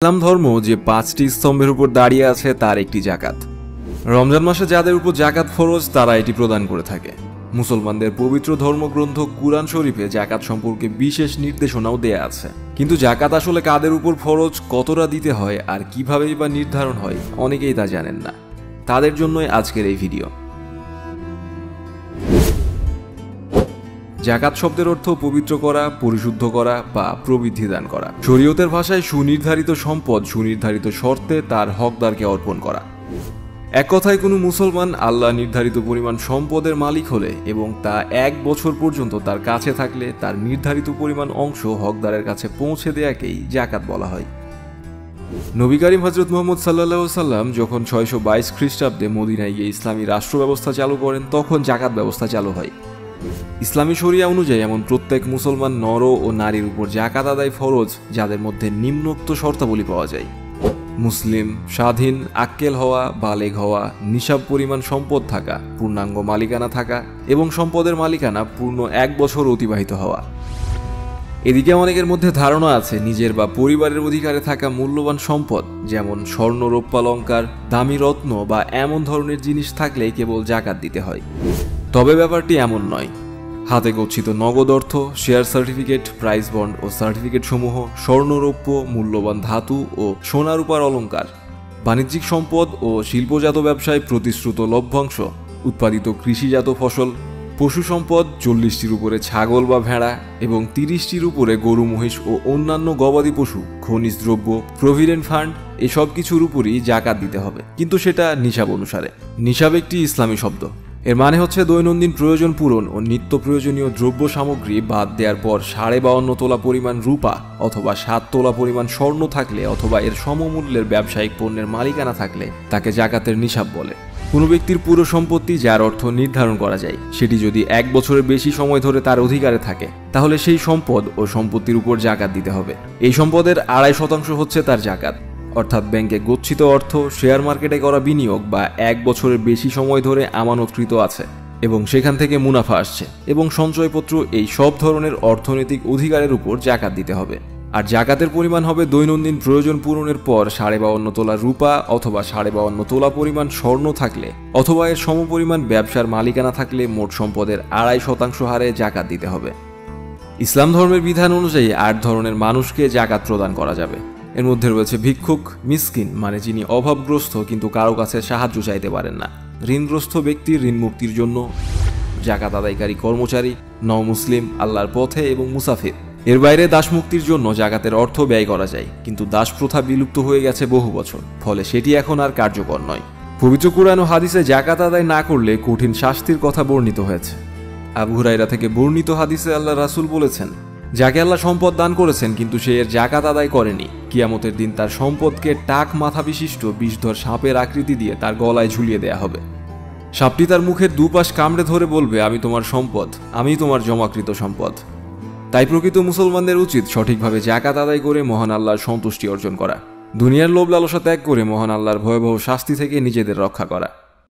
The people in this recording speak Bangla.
ইসলাম ধর্ম যে ৫টি স্তম্ভের উপর দাঁড়িয়ে আছে তার একটি জাকাত। রমজান মাসে যাদের উপর জাকাত ফরজ তারা এটি প্রদান করে থাকে। মুসলমানদের পবিত্র ধর্মগ্রন্থ কুরআন শরীফে জাকাত সম্পর্কে বিশেষ নির্দেশনাও দেয়া আছে। কিন্তু জাকাত আসলে কাদের উপর ফরজ, কতটা দিতে হয় আর কিভাবেই বা নির্ধারণ হয় অনেকেই তা জানেন না। তাদের জন্যই আজকের এই ভিডিও। জাকাত শব্দের অর্থ পবিত্র করা, পরিশুদ্ধ করা বা প্রবৃদ্ধি দান করা। শরীয়তের ভাষায় সুনির্ধারিত সম্পদ সুনির্ধারিত শর্তে তার হকদারকে অর্পণ করা। এক কথায় কোনো মুসলমান আল্লাহ নির্ধারিত পরিমাণ সম্পদের মালিক হলে এবং তা ১ বছর পর্যন্ত তার কাছে থাকলে তার নির্ধারিত পরিমাণ অংশ হকদারের কাছে পৌঁছে দেয়াকেই জাকাত বলা হয়। নবী করিম হযরত মুহাম্মদ সাল্লাল্লাহু আলাইহি সাল্লাম যখন ৬২২ খ্রিস্টাব্দে মদিনায় গিয়ে ইসলামী রাষ্ট্র ব্যবস্থা চালু করেন তখন জাকাত ব্যবস্থা চালু হয়। ইসলামী শরিয়া অনুযায়ী এমন প্রত্যেক মুসলমান নর ও নারীর উপর জাকাত আদায় ফরজ যাদের মধ্যে নিম্নোক্ত শর্তাবলী পাওয়া যায়: মুসলিম, স্বাধীন, আক্কেল হওয়া, বালেগ হওয়া, নিসাব পরিমাণ সম্পদ থাকা, পূর্ণাঙ্গ মালিকানা থাকা এবং সম্পদের মালিকানা পূর্ণ ১ বছর অতিবাহিত হওয়া। এদিকে অনেকের মধ্যে ধারণা আছে নিজের বা পরিবারের অধিকারে থাকা মূল্যবান সম্পদ যেমন স্বর্ণ, রৌপ্যালঙ্কার, দামি রত্ন বা এমন ধরনের জিনিস থাকলেই কেবল জাকাত দিতে হয়। তবে ব্যাপারটি এমন নয়। হাতে গচ্ছিত নগদ অর্থ, শেয়ার সার্টিফিকেট, প্রাইজ বন্ড ও সার্টিফিকেট সমূহ, স্বর্ণ, রৌপ্য, মূল্যবান ধাতু ও সোনা রূপার অলঙ্কার, বাণিজ্যিক সম্পদ ও শিল্পজাত ব্যবসায় প্রতিশ্রুত লভ্যাংশ, উৎপাদিত কৃষিজাত ফসল, পশু সম্পদ ৪০টির উপরে ছাগল বা ভেড়া এবং ৩০টির উপরে গরু, মহিষ ও অন্যান্য গবাদি পশু, খনিজ দ্রব্য, প্রভিডেন্ট ফান্ড এসব কিছুর উপরই জাকাত দিতে হবে, কিন্তু সেটা নিসাব অনুসারে। নিসাব একটি ইসলামী শব্দ। এর মানে হচ্ছে দৈনন্দিন প্রয়োজন পূরণ ও নিত্য প্রয়োজনীয় দ্রব্য সামগ্রী বাদ দেওয়ার পর ৫২.৫ তোলা পরিমাণ রূপা অথবা ৭ তোলা পরিমাণ স্বর্ণ থাকলে অথবা এর সমমূল্যের ব্যবসায়িক পণ্যের মালিকানা থাকলে তাকে জাকাতের নিসাব বলে। কোনো ব্যক্তির পুরো সম্পত্তি যার অর্থ নির্ধারণ করা যায় সেটি যদি ১ বছরের বেশি সময় ধরে তার অধিকারে থাকে তাহলে সেই সম্পদ ও সম্পত্তির উপর জাকাত দিতে হবে। এই সম্পদের ২.৫% হচ্ছে তার জাকাত, অর্থাৎ ব্যাংকে গচ্ছিত অর্থ, শেয়ার মার্কেটে করা বিনিয়োগ বা ১ বছরের বেশি সময় ধরে আমানতকৃত আছে এবং সেখান থেকে মুনাফা আসছে এবং সঞ্চয়পত্র, এই সব ধরনের অর্থনৈতিক অধিকারের উপর জাকাত দিতে হবে। আর জাকাতের পরিমাণ হবে দৈনন্দিন প্রয়োজন পূরণের পর ৫২.৫ তোলা রূপা অথবা ৫২.৫ তোলা পরিমাণ স্বর্ণ থাকলে অথবা এর সমপরিমাণ ব্যবসার মালিকানা থাকলে মোট সম্পদের ২.৫% হারে জাকাত দিতে হবে। ইসলাম ধর্মের বিধান অনুযায়ী ৮ ধরনের মানুষকে জাকাত প্রদান করা যাবে। এর মধ্যে রয়েছে ভিক্ষুক, মিসকিন মানে যিনি অভাবগ্রস্ত কিন্তু কারো কাছে সাহায্য চাইতে পারেন না, ঋণগ্রস্ত ব্যক্তির ঋণ মুক্তির জন্য জাকাত আদায়কারী কর্মচারী, নও-মুসলিম, আল্লাহর পথে এবং মুসাফির। এর বাইরে দাস মুক্তির জন্য জাকাতের অর্থ ব্যয় করা যায়, কিন্তু দাস প্রথা বিলুপ্ত হয়ে গেছে বহু বছর, ফলে সেটি এখন আর কার্যকর নয়। পবিত্র কুরআন ও হাদিসে জাকাত আদায় না করলে কঠিন শাস্তির কথা বর্ণিত হয়েছে। আবু হুরায়রা থেকে বর্ণিত হাদিসে আল্লাহ রাসূল বলেছেন, যাকে আল্লাহ সম্পদ দান করেছেন কিন্তু সে এর জাকাত আদায় করেনি, কিয়ামতের দিন তার সম্পদকে টাক মাথা বিশিষ্ট বিষধর সাপের আকৃতি দিয়ে তার গলায় ঝুলিয়ে দেয়া হবে। সাপটি তার মুখের দুপাশ কামড়ে ধরে বলবে, আমি তোমার সম্পদ, আমি তোমার জমাকৃত সম্পদ। তাই প্রকৃত মুসলমানদের উচিত সঠিকভাবে জাকাত আদায় করে মহান আল্লাহর সন্তুষ্টি অর্জন করা, দুনিয়ার লোভ লালসা ত্যাগ করে মহান আল্লাহর ভয়াবহ শাস্তি থেকে নিজেদের রক্ষা করা।